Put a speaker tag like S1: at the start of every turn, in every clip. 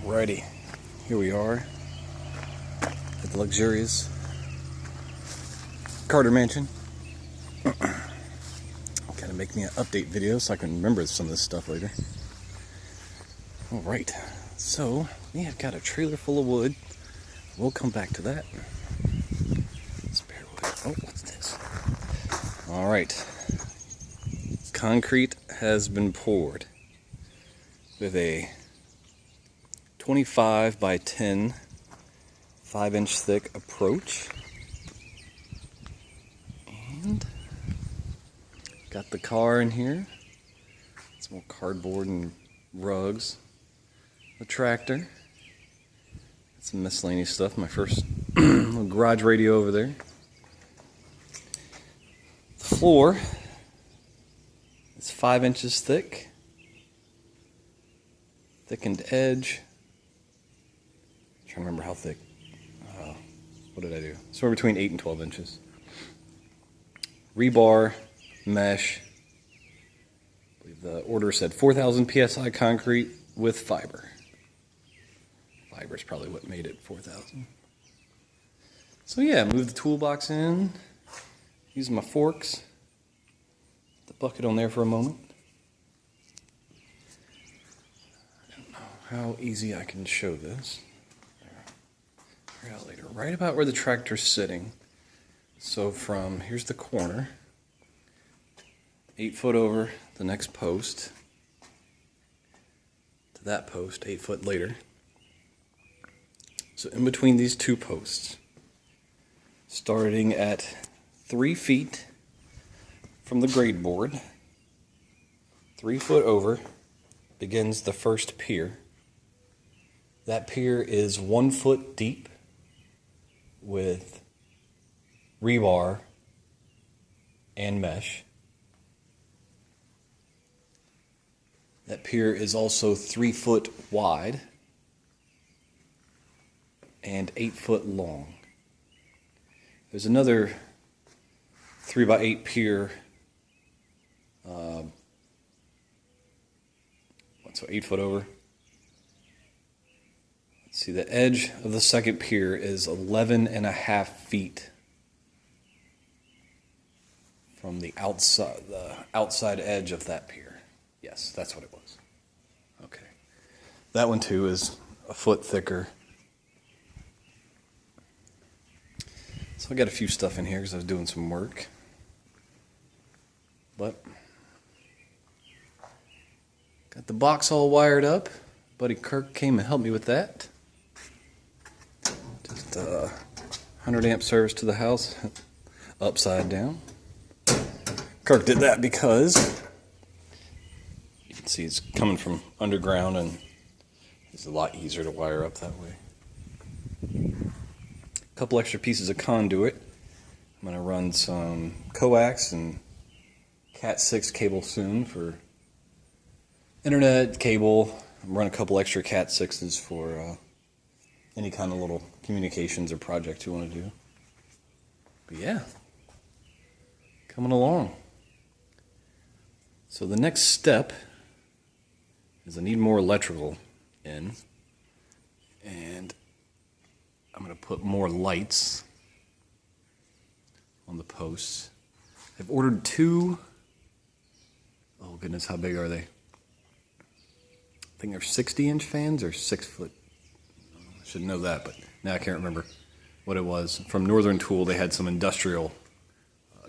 S1: Alrighty, here we are at the luxurious Carter Mansion. Kind of make me an update video so I can remember some of this stuff later. Alright, so we have got a trailer full of wood. We'll come back to that. Spare wood. Oh, what's this? Alright. Concrete has been poured with a 25 by 10, 5-inch thick approach. And got the car in here. Some more cardboard and rugs. The tractor. Some miscellaneous stuff. My first little garage radio over there. The floor is 5 inches thick. Thickened edge. I'm trying to remember how thick. What did I do? Somewhere between 8 and 12 inches. Rebar, mesh. I believe the order said 4,000 psi concrete with fiber. Fiber is probably what made it 4,000. So yeah, move the toolbox in. Use my forks. The bucket on there for a moment. I don't know how easy I can show this. Figure out later. Right about where the tractor's sitting. So from here's the corner. 8 foot over the next post. To that post, 8 foot later. So in between these two posts, starting at 3 feet from the grade board, 3 foot over, begins the first pier. That pier is 1 foot deep with rebar and mesh. That pier is also 3 foot wide and 8 foot long. There's another 3 by 8 pier, so 8 foot over. Let's see, the edge of the second pier is 11.5 feet from the outside edge of that pier. Yes, that's what it was. Okay. That one too is a foot thicker. So I got a few stuff in here because I was doing some work. But got the box all wired up. Buddy Kirk came and helped me with that. Just 100 amp service to the house, upside down. Kirk did that because you can see it's coming from underground and it's a lot easier to wire up that way. A couple extra pieces of conduit. I'm going to run some coax and Cat 6 cable soon for internet cable. I'm running a couple extra Cat 6s for any kind of little communications or project you want to do. But yeah, coming along. So the next step is I need more electrical in, and I'm going to put more lights on the posts. I've ordered 2, oh goodness, how big are they? I think they're 60-inch fans or 6 foot. I should know that, but now I can't remember what it was. From Northern Tool, they had some industrial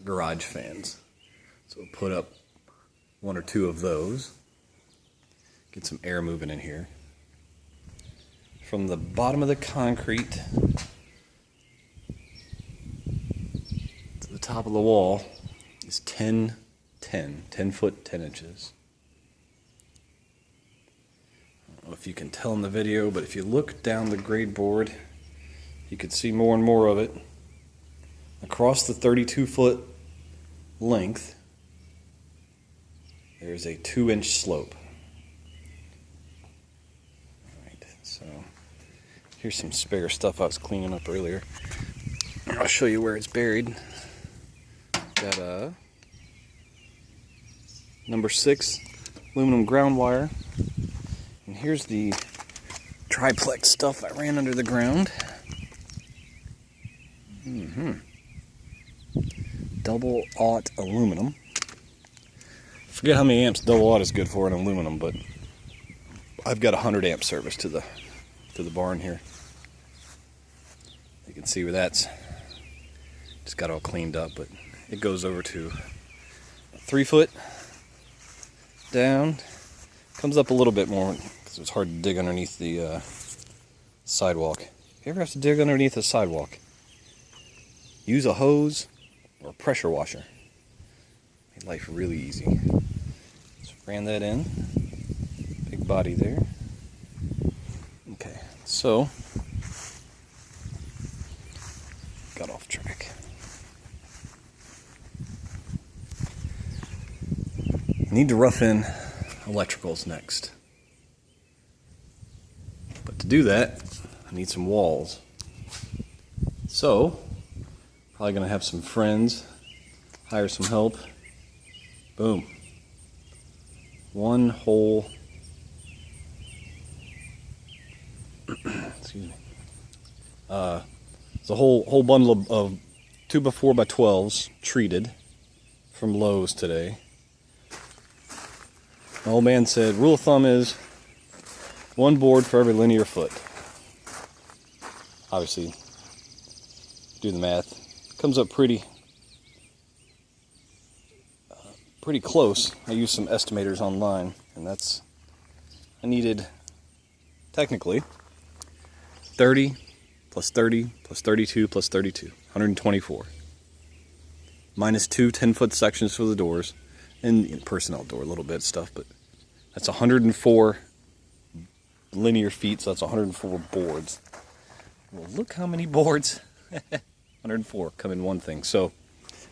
S1: garage fans. So we'll put up 1 or 2 of those. Get some air moving in here. From the bottom of the concrete to the top of the wall is 10 foot 10 inches. I don't know if you can tell in the video, but if you look down the grade board, you can see more and more of it. Across the 32 foot length, there's a 2-inch slope. Alright, so here's some spare stuff I was cleaning up earlier. I'll show you where it's buried. Got a number 6 aluminum ground wire. And here's the triplex stuff I ran under the ground. Double aught aluminum. Forget how many amps double aught is good for in aluminum, but I've got 100 amp service to the barn here. You can see where that's just got all cleaned up, but it goes over to 3 foot down. Comes up a little bit more because it's hard to dig underneath the sidewalk. If you ever have to dig underneath a sidewalk, use a hose or a pressure washer. Made life really easy. Just ran that in. Big body there. Okay, so got off track. Need to rough in electricals next. But to do that, I need some walls. So, probably gonna have some friends, hire some help. Boom. One whole, excuse me. It's a whole bundle of 2x4x12s treated from Lowe's today. The old man said, rule of thumb is 1 board for every linear foot. Obviously, do the math. Comes up pretty close. I used some estimators online, and I needed, technically, 30 plus 30 plus 32 plus 32, 124. Minus 2 10-foot sections for the doors, and personnel door, a little bit of stuff, but that's 104 linear feet, so that's 104 boards. Well, look how many boards. 104 come in one thing. So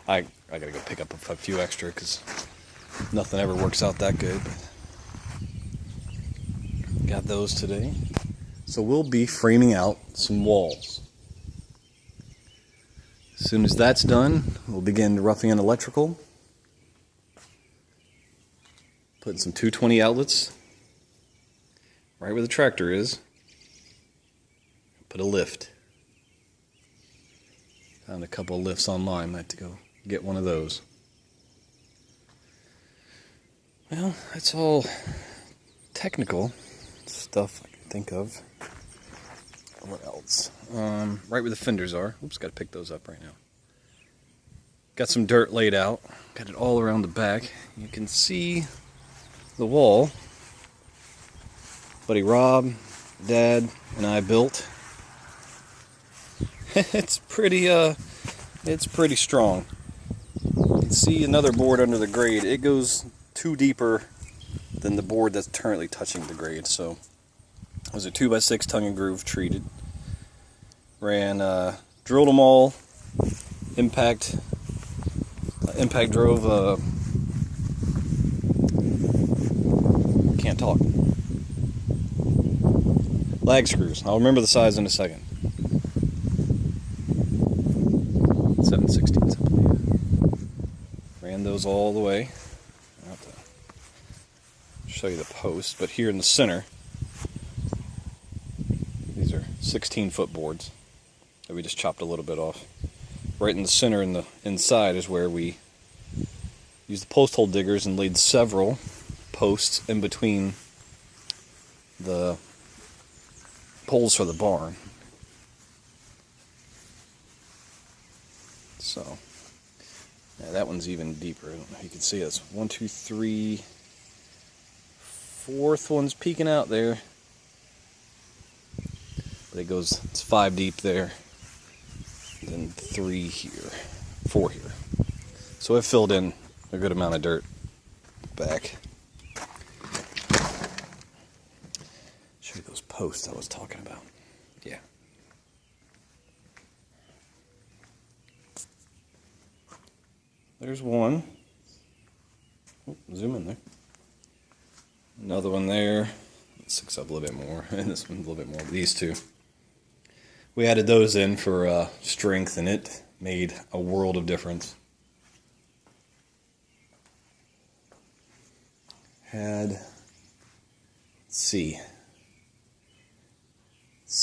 S1: I gotta go pick up a few extra because nothing ever works out that good. But got those today. So we'll be framing out some walls. As soon as that's done, we'll begin roughing in electrical. Putting some 220 outlets right where the tractor is. Put a lift. Found a couple of lifts online. Might have to go get one of those. Well, that's all technical stuff I can think of. What else? Right where the fenders are. Oops, got to pick those up right now. Got some dirt laid out. Got it all around the back. You can see the wall buddy Rob, Dad, and I built. It's pretty strong. You can see another board under the grade. It goes 2 deeper than the board that's currently touching the grade. So it was a 2x6 tongue and groove treated. Ran, drilled them all. Impact drove. Can't talk. Lag screws. I'll remember the size in a second. 7/16, I believe. Ran those all the way. I'll have to show you the post, but here in the center, these are 16-foot boards that we just chopped a little bit off. Right in the center, in the inside, is where we used the post hole diggers and laid several posts in between the poles for the barn. So, yeah, that one's even deeper. I don't know if you can see it. It's 1, 2, 3, 4th one's peeking out there. But it's 5 deep there. Then 3 here, 4 here. So it filled in a good amount of dirt back. Show you those posts I was talking about. Yeah. There's one. Zoom in there. Another one there. It sticks up a little bit more. And this one a little bit more. But these two. We added those in for strength, and it made a world of difference. Let's see.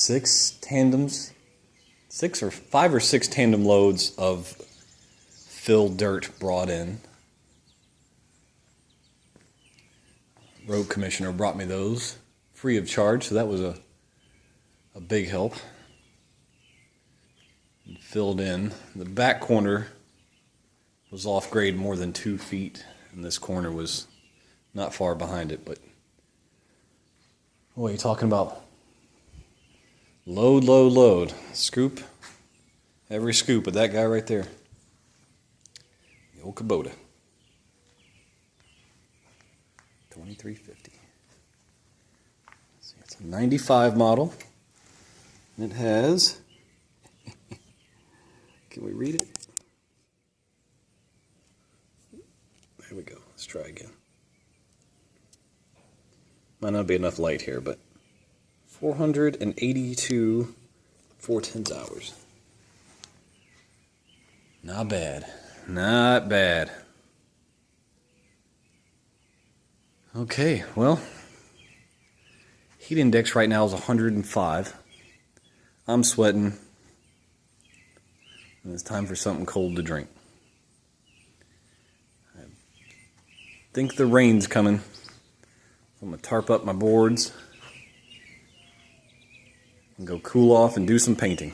S1: 5 or 6 tandem loads of filled dirt brought in. Road commissioner brought me those free of charge, so that was a big help. And filled in. The back corner was off grade more than 2 feet, and this corner was not far behind it. But what are you talking about? Load, load, load. Scoop. Every scoop of that guy right there. The old Kubota. 2350. See, it's a 95 model. And it has, can we read it? There we go. Let's try again. Might not be enough light here, but 482 4/10 hours. Not bad. Not bad. Okay, well, heat index right now is 105. I'm sweating, and it's time for something cold to drink. I think the rain's coming. I'm going to tarp up my boards and go cool off and do some painting.